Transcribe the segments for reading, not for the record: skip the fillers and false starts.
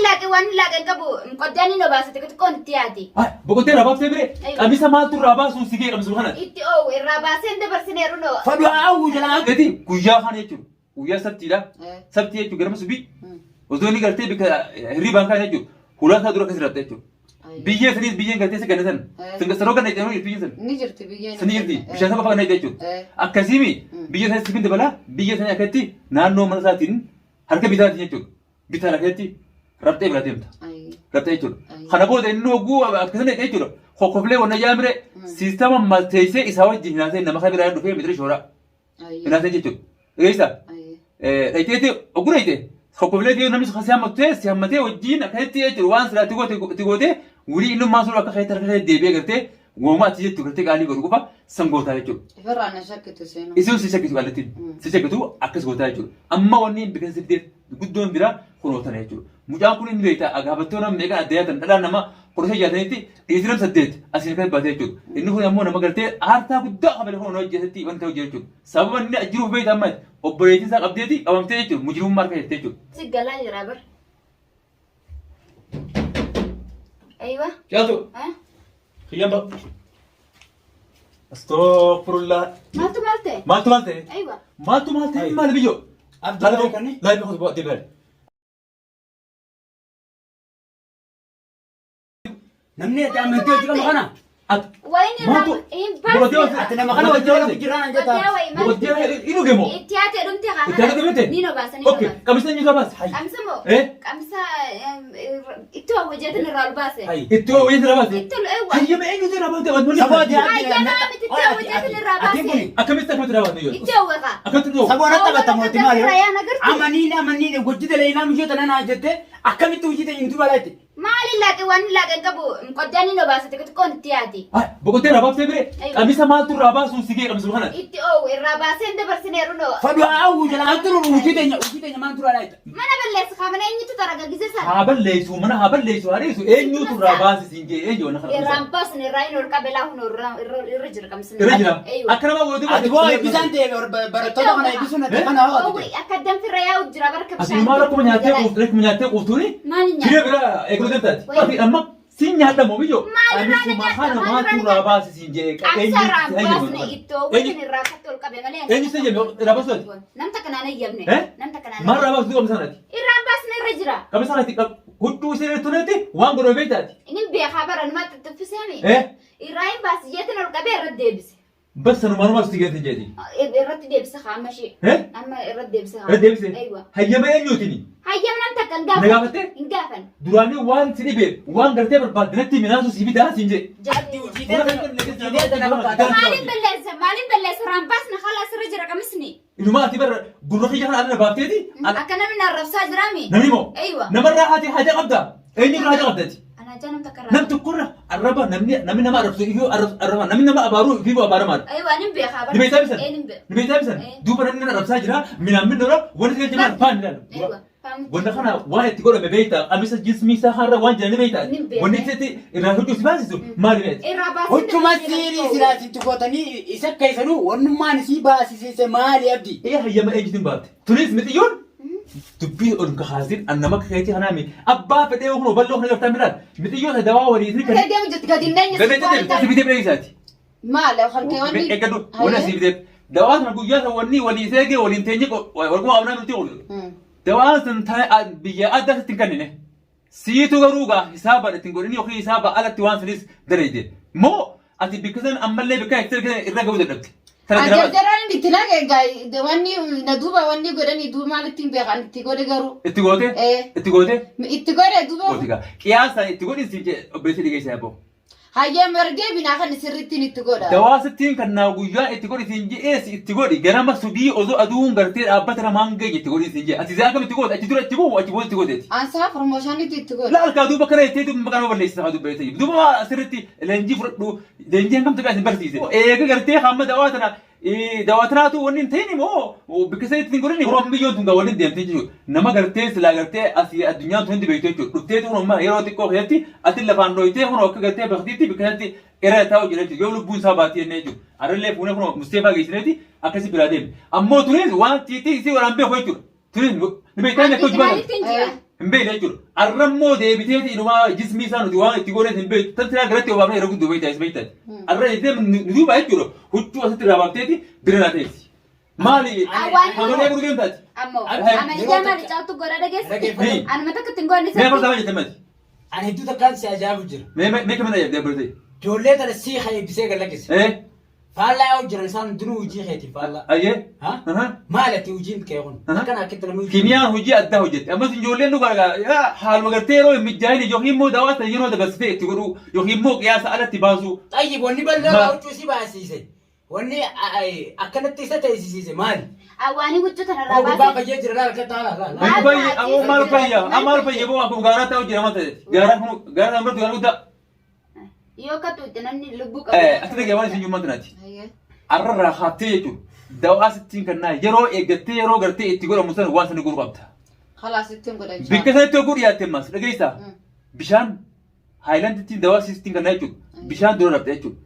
لك وأنا لك كابو مقداني لو بس تكون تياتي بقولتي رباب تبري أميسا ما تور رباب سوسيكي أمس بخنا إتي أو الراباسين ده برسنيرونو فدوا أو جلان كتي كوجا خان يجو ويا سبتي لا سبتي يجو غير مسبي وزوني قلتي بك ريبان كان يجو هلا ثادرو كسرت يجو بيجي سنيد بيجي قلتي سكنتن سنقصرو كان يجو يجو نجرت بيجي سنيدي مش هسبب كان يجو أكاسيمي بيجي سنيد سكنت بلا بيجي سنيد أكتي نانو مرساتين هركب بيتار يجو بيتار أكتي ربطي بلا تيمتا ربطي يجو خنا بود إنه جو أكاسيمي يجو خوكفلي ونجامره سيستم ما تيسي إسحاق جهنازي نما خبر أنه فيه مدري شورا هنازي يجو رئيسا رئيتي أقول رئيتي خوكفلي ديو نمشي خسيام متى سيام متى وجين أكيد تيجي وان سلا تقوتي ولي إنه ما سوى كخير ترى ديبي قرتي وما تيجي تقرتي قالي قرقوبا سنغوتا يجو فرعنا شكت سينو إسمه سيشكتو قالتين سيشكتو أكس غوتا يجو أما ونين بكسر دير قدوم برا خروطنا يجو مجان كونين ريتا أغابتونا ميجا أدياتا لا نما قرصة جاتنيتي إسلام سديت أسيركات باتيجو إنه هو يمون ما قرتي أرتا قدام قبل هون وجهتي وانت وجهتو سبب إن أجرو بيت أمات أوبريتي ساق أبديتي أو أمتيجو مجرم ماركة تيجو سجلا يرابر أيوة جاتو ها خيام بق استغفر الله ما تمالته ما تمالته أيوة ما تمالته ما لبيجو لا يبغى خذ وقت بال نمني تعمل تيجي كم خنا وين الراب بوديو أتنا ما خنا وجهنا بجيران جتا بوديو إنه جمو التياتر أنت التياتر بنتي نينو بس أوكي كمسة نيجا بس كمسة مو إيه كمسة إتوا وجهتنا الراباسة إتوا وين رابط إتوا الأول هي ما إنه ترى رابط ودمني سبودي هاي أنا متتوا وجهتنا الراباسة أكمل تكمل رابط نيجا إتوا وقع أكمل تنو سبورة تبى تموت مالي أنا قرت أمانين وجد لينا مشيت أنا جت أكمل توجد ينتو بلاتي ما لك وأنا لك كابو مقداني لو بس تكون تياتي بقولتي رابط تبري أميسا ما تور رابط سوسيكي أمس بخنا إتي أو الراباسين ده برسنيرونو فدوا أو جلان ترى وجد ما ترى لايت ما أنا بلس خامنة إني تترى جزء هابل ليسو منا هابل ليسو هريسو إنيو تور رابط سينجي إنجو نخرج الرامباس نراين وركابلا هون الرجل كم سنة رجلا أكرم أقول دي أدوار بيزانتي برتودا أنا يبيسون أتكلم أنا أوي أكدم في الرياض وجرا بركب أسمع ما لكم نياتي قفترك نياتي قفتوني ما نيا كده برا إقول دمتات tapi amma sin nyata mo bijo ami sumahana ma tura basi sinje أكثر رامباس نيتو وين الرافة الكابلا مليان enyi sinje rabasot نمت كنا نيجبني نمت كنا mar rabas du amsanati الرامباس نرجرا kami sanati huddu sire tunati wan goro betati إني بخبر أنا ما تتفسمي الراين بس جيتنا الكابلا رديبس بس انا ما استيجت جدي الرد ديبس خامشي أما الرد ديبس ردبse أيوة hayya ma enyotini هيا من أنت كان قافل nagafate إنقافل durani wan sini be wan garte barbadnati minasu sibida sinje مالين بلس رامباس نخلص رجرا كمسني inuma ati bar gurrohi jahan adana bafteti أكنا من الرفساج رامي namimo أيوة namarra hati haja qabda enyi haja qabdati أنا جانم تكرر نمت كرة الربا نمني نما رفسو إيو الربا نمني نما أبارو فيبو أبارو مار أيوة نبي خبر نبي تابسن نبي نبي تابسن دوبنا نمنا رفسا جرا من أمن نورا ونسكت جمال فان لا أيوة ونخنا واحد تقول مبيتا أمس جسمي سهرة وانجا نبيتا ونكتي الرهجو سباسيسو ما نبيت وتما سيري سلاسي تفوتني إسكا يسنو ونما نسيبا سيسي مالي أبدي إيه هي ما أجدين بات تريز متيون تبي أنك حاضر أن ما كهيتي هنامي أبا فتيه هو بلوه نجار تامرات متيون هدوا وريثري كذا كده وجدت قاعدين نيجي ده تبي تبي إيزاتي ما لو خلك وني إكادو ولا سيبدأ دوات نقول وني ولي ساقي ولي تنجك ورقوا أبنا نتيول دوات نتا بيجا أدرس تكنينه سيتو غروغا حسابا تنقولني أخي حسابا على توان سليس دريدة مو أتي بكذا أما اللي بكا يكتر كذا الرجال ودرك أجدران بتلاقي جاي دواني ندوبا واني قراني دو مالتين بيغان تقولي قرو اتقولي اتقولي اتقولي دوبا قولتك كياسا اتقولي سيجي بيتي جاي سابو هيا مرجع بنا خن سرتين اتقولي دواسة كان ناقويا اتقولي سيجي إيش اتقولي جرام سودي أزو أدون قرتي أبتر مانجا اتقولي سيجي أتزاك بتقول أتدور اتقولي أنسى فرموشاني تتقولي لا الكادو بكرة يتيتو مكانه ولا يستخدم بيتي دوما سرتي لنجي فرقو لنجي هم تبعث برتيزي إيه قرتي هم دواتنا دواتنا تو ونين تاني مو وبكسر تنقولني هو مليون تنقول ونين ديم تيجي نما قرتي سلا قرتي أسي الدنيا تهندي بيتو رتيتو هم هيروتي كو هيتي أتلا فانرويتي هم وك قرتي بختيتي بكسرتي إيرا تاو جلتي يقولوا بون سباتي نيجو أرلله فونه فونه مستيفا جيسنتي أكسي بلادين أمو تونس وان تيتي سي ورامبي خويتو تونس نبيتاني كوج بنا Hin beekne jechuudha. Arrammoo deebiteeti inumaa jismii isaa nuti waan itti godhee hin beektu. Tantiraa garatti obaafnee yeroo guddoo beektaa isa beektaa. Arra jettee nu duuba jechuudha. Huccuu asitti irraa baafteeti bira naa teessi. Maali? Hamalee gurguruu deemtaati. Ammoo amaliyaa maali caatu godha dhageessi. Anuma takka ittiin goone Mee afaan jette mati. Ani hedduu takkaan si ajaa'ibu jira. Mee kamina dabalatee. Ijoollee kana sii eebbisee galaggisa. Faallaa yoo jiran isaan duruu hojii keeti faallaa. Ayyee. Maali ati hojiin kee kun? Akkana akkitti namni hojii. Kimiyaan hojii addaa hojjette. Ammas ijoolleen nu gargaara. Haaluma gartee yeroo hin mijaa'in yookiin immoo dawaa sana yeroo dabarsitee itti godhu yookiin immoo qiyaasa alatti baasu. Xayyi wanni bal'aa huccuu si baasise. Wanni akkanatti isa teessisiise maali? Awwaanii huccuu tanarraa baasee. Gubbaa fayyee jira laal akka taa'aa. Maal fayyaa? Maal fayyaa boo akkuma gaaraa ta'u jira mata. Gaaraa amratti gaaraa guddaa. Yoo kattu itti namni lubbuu qabu. Ati dhagee waan isin jummaa tanaati. Arra haaftee jechuudha. Dawaa sittiin kannaa yeroo eeggattee yeroo gartee itti godhamu sana waan sana godhu qabda. Khalaas ittiin godhan. Bikka sanatti oguu dhiyaattee mas dhageessaa. Bishaan haayilaandii ittiin dawaa sittiin kannaa jechuudha. Bishaan dura dhabda jechuudha.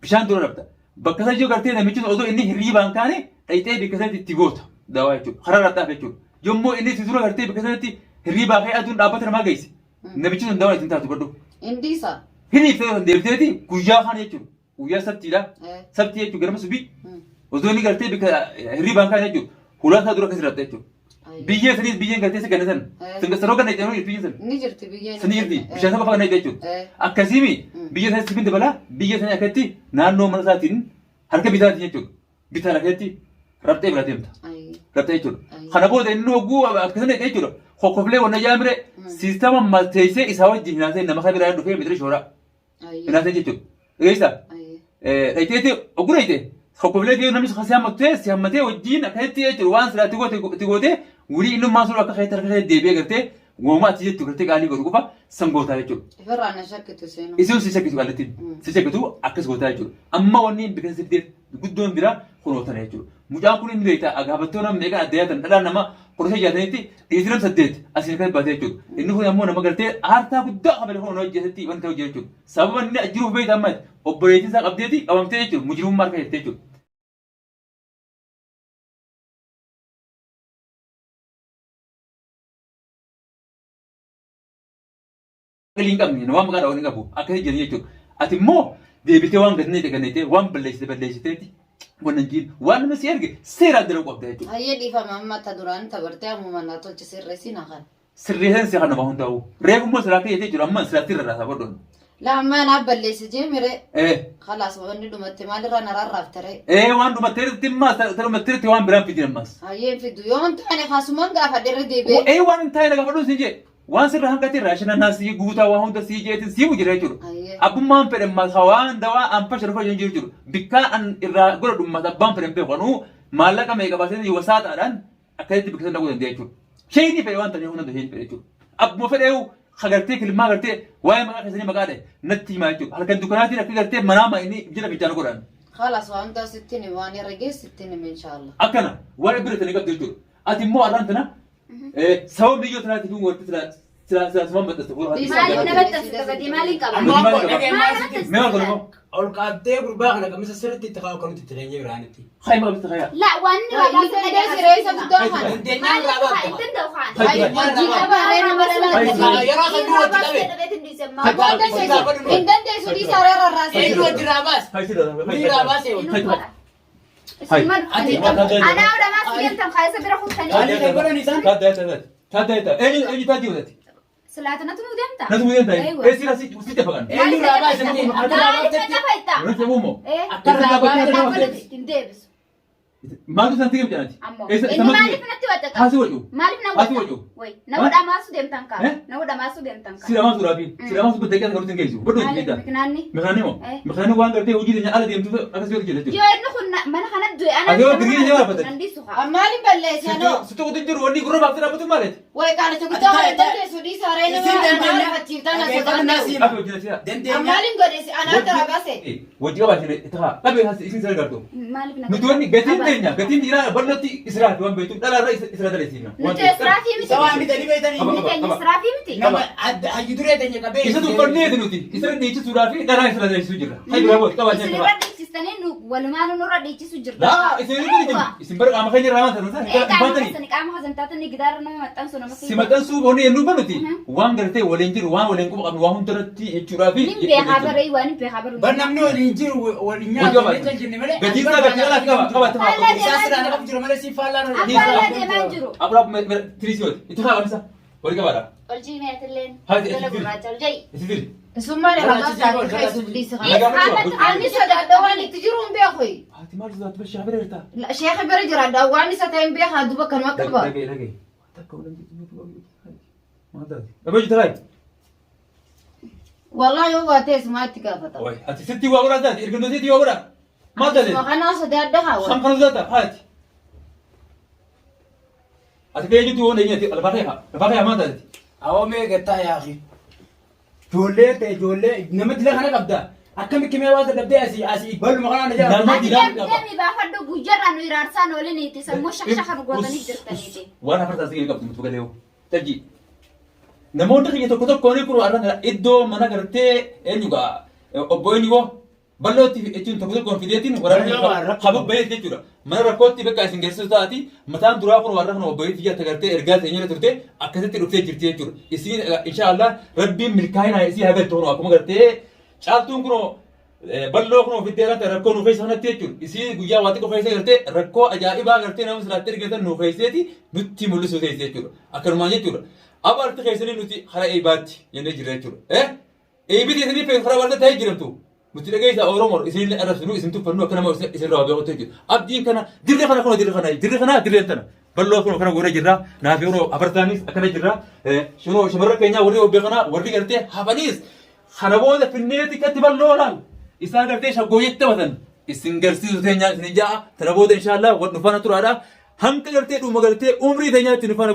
Bishaan dura dhabda. Bakka sana yoo gartee namichi osoo inni hirriibaan kaane dhayitee bikka sanatti itti goota dawaa jechuudha. Karaa dhabdaaf jechuudha. Yommuu inni itti dura gartee bikka sanatti hirriibaa ka'ee aduun dhaabbata namaa geesse. Namichi sun dawaa ittiin taatu godhu. Indiisa. Hini iftee deebiteeti guyyaa kana jechuudha. Guyyaa sabtiidha. Sabtii jechuudha garma subii. Osoo inni gartee bikka hirriibaan kaane jechuudha. Hulaasaa dura kasi dhabda jechuudha. Biyyee saniis biyyeen gartee si ganna sana. Saroo ganna jedhamu biyyi sana. Ni jirti biyyeen. Sani jirti. Bishaan saba kana jechuudha. Akkasiimi biyya sanis sifin dabalaa biyya sanii akkatti naannoo mana isaatiin harka bitaatiin jechuudha. Bitaan akkatti rabxee bira deemta. Rabxee jechuudha. Kana booda inni hogguu akkasana jechuudha. Hokkoflee wanna jaamire siistama malteessee isaa wajjin hinaasee nama kan biraa dhufee mitira shooraa. Hinaasee jechuudha. Dhageessaa? Dhayiteeti oggura hite. Hokkoflee ta'ee namni si hammatee wajjin akkasitti jechuudha waan silaatti itti gootee wurii innummaa sun akka keessa harka deebi'ee gartee uumamaa achi jettu gartee qaalii godhu qofa san gootaa jechuudha. Ifirraa na shakkitu seenu. Isin si shakkitu qaallattiin. Si shakkitu akkas gootaa jechuudha. Amma wanni bika siftee guddoon biraa kunuutana jechuudha. Mucaan kun inni beektaa agaafattoo nama meeqan adda yaatan dhalaan nama qorshee jaatanitti dhiisiram 8 asiin kan baatee jechuudha. Inni kun ammoo nama gartee aartaa guddaa qabale kun hojjetetti wanta hojjete jechuudha. Sababa inni ajjiruuf beektaa amma obboleettiin isaa qabdeeti qabamtee jechuudha. Mujirummaa harka jettee jechuudha. Kaliin qabni waan maqaa dhaawanii qabu akkasii jiran jechuudha. Ati immoo deebitee waan gannee waan balleessiteeti wannan jiin waan nama si erge seeraan dalaguu qabda jechuudha. Hayyee dhiifama amma ta duraan tabartee ammuma naa tolchi sirreessi na kan. Sirreessan si kan nama hundaa'u. Reefu immoo silaa keeyyatee jiru amma silaatti irra raasaa godhoon. Lamma naa balleessi jeemire. Khalaas wanni dhumatti maalirraa nararraaf taree. Waan dhumatteetti immaa dhumatteetti waan biraan fidin ammas. Hayyee fidu yoo hin taane kaasumaan gaafa dheerra deebi'ee. Waan hin taane gaafa dhuun si jee. Waan sirra hanqatee raashina naasii guutaa waan hunda sii jeetin sii mujira jechuudha. Abbummaan fedhe waan dawaa anfa sharafa jiru jechuudha. Bikkaa an irraa godha dhummaata abbaan fedhe beeku kanuu maallaqa meeqa baasee yoo saataadhaan akkasitti bikka sana godhan jechuudha. Shayini fedhe waan ta'eef hunda shayini fedhe jechuudha. Abbuma fedheewu hagartee kilmaa gartee waa'ee maqaa keessanii maqaa dhahe natti himaa jechuudha. Halkan dukkanaatiin akka gartee manaama inni jira bichaan godhan. Khalaas waan ta'a sittiin waan irra geessittiin inshaAllah. Akkana waan bira tanii qabdu jechuudha. Ati immoo arraan tana sababa biyyoota tanaatiif warti sila semua batas tu. Maaliif na batas tabati maaliin qaba? Memang kalau ol qaabdee gurbaa kana kamisa sirriitti itti kaa'u kanutti itti keenyee biraanitti. Hai mau bisa kaya. La wanni Ini kan sirreessa guddaa kan. Dandeenyaan irraa baata. Ittiin ta'u kan. Wajjin abaaree nama dhala. Yeroo kan du'a itti qabe. Hin dandeessu dhiisaa reerra raasee. Eenyu wajjin raabaas. Hai sudah. Ni raabaasee. Ana udah masuk yang tam kaya sabira khutani. Ani kan godhan isaan. Kata. Ini tadi udah. Salaatana tu mudem ta. Nanti kemudian tadi. Sila si tepakan. Eenyu raabaasee. Akka raabaasee. Nanti kamu mau. Akka raabaasee. Tindebis. Malu santi kamu jangan. Ini maalif natti wadata. Hasil wajju. Maalif na Hasil wajju. Woi, na udah masuk dem tangka. Na udah masuk dem tangka. Sila masuk rapi. Sila masuk berdekat kalau tinggal itu. Betul tidak? Miknani. Miknani mau. Miknani uang kerja uji dengan ala dia itu akan sulit jadi. Yo, ini kunna mana kana dua anak. Aduh, begini jawab betul. Nandi suka. Amali balleessi anoo. Situ kutu juru wani guru bakti apa tu malet? Wai kana cukup tahu hin dandeessu dhiisaa reerra nama fachiiftaan asirratti. Apa ujian sia? Amaliin godheessi anaa dara baase. Wajib apa sih? Itu ha. Tapi hasil isi saya gartu. Maalif na. Nutuan ni gatin deh keenya gatiin dhiiraa bal'ootti israafi waan beektu dhalaarra isra daleessiifna. Nuti israafii miti. Sawaan bitanii beeytanii. Qaba, Inni keenya israafii miti. Nama hayyu duree teenya qabee. Isa tuffanneeti nuti isra dhiichisuudhaa fi dhalaa isra daleessisuu jirra. Hay biraa booti qabaa Isin jira. irra dhiichistanii nu walumaan nurra dhiichisu jirta. Laa isin irra jiru. Isin bara qaama keenya irraa waan ta'an Qaama baatanii. keessanii qaama hasantaatanii gidaara nama maxxansu nama Si maxxansuu boonii ennuu banuti. Waan gartee waliin jiru waan waliin quba qabnu waan hundarratti jechuudhaa fi. Nin beekaa baree waan hin beekaa baruu. Ban namni waliin jiru waliin nyaatu jecha jenne malee. Gatii isaa gatii alaa qaba qabata maa qabu. Isaa siraan qabu jiru malee si faallaa Abbaa deemaa jiru. Aburaaf tiriisiyooti. Itti haa qabisa. Walii qabaadha. Oljii meetilleen. Haati Jala itti gurraacha oljii. Itti tiri. Summaan irraa baasanii keessuuf dhiisa Is kana. haala Ani sodaadha waan itti jiru hin beeku. Haati maal sodaatu bashee habira jirta. Sheekha bira jiraadha waan isa ta'e hin beekaa duba kanuma qaba. Dhagee dhagee. Takka waliin jirtu maal taati. Dhabee jirta laay. Wallahi yoo baatee sumaatti gaafata. Oye ati sitti waa godhaa taati erga nuti waa godhaa. Maal taate. Kanaa sodaadha haa Kan kana sodaata haati. Ati kee jirtu waan eenyati albaaqee maal taate. Awwamee gattaa yaaqi. Ijoollee ta'e ijoollee namatti illee kana qabda. Akkami kimee waa dadhabdee asii bal'uma kanaan na jala. Nama Deemi baafadhu guyyaarraa nu iraarsaa ooliniiti sammuu shaqshaqa nu gootanii jirtaniiti. waan hafartaa sigee qabdu mutu galee tajji. Namoonni keenya tokko tokko ni kuru arraan iddoo mana gartee eenyugaa obbo eenyugoo bal'ootti jechuun tokko tokkoon fideetiin waraana habab bahee jechuudha. Mana rakkootti bakka isin geessisu taati mataan duraa kun warra kana obbo eenyugaa gartee ergaa ta'ee turte akkasitti dhuftee jirti jechuudha. Isin inshaallah rabbiin milkaa'ina isii hagaltu kun akkuma gartee caaltuun kun bal'oo kun ofiddee irratti rakkoo nuuf eessa kanatti jechuudha. Isin guyyaa waa xiqqoo feesee gartee rakkoo ajaa'ibaa gartee nama siraatti ergatan nuuf eesseeti nutti mul'isuu teesse jechuudha. Akkanumaan jechuudha. Abarti keessanii nuti hara eebaatti jennee jirra jechuudha. Eebii keessanii fees hara walda ta'ee jirantu. Nuti dhageessaa Oromoo isinillee arrabsinu isin tuffannu akka nama isinirraa waa beekutu jechuudha. Abdiin kana dirree kana kun dirree kana dirreen tana. Bal'oo kun kana goone jirra. Naaf yeroo abartaanis akkana jirra. Shamarra keenyaa warri obbee kana warri gartee hafaniis kana booda finneeti katti bal'oo laal. Isaan gartee shaggooyetti taphatan. Isin garsiisu teenyaa isin ja'a. Tana booda inshaallah wan dhufana turaadha. Hanqa gartee dhuma gartee umrii teenyaa itti dhufana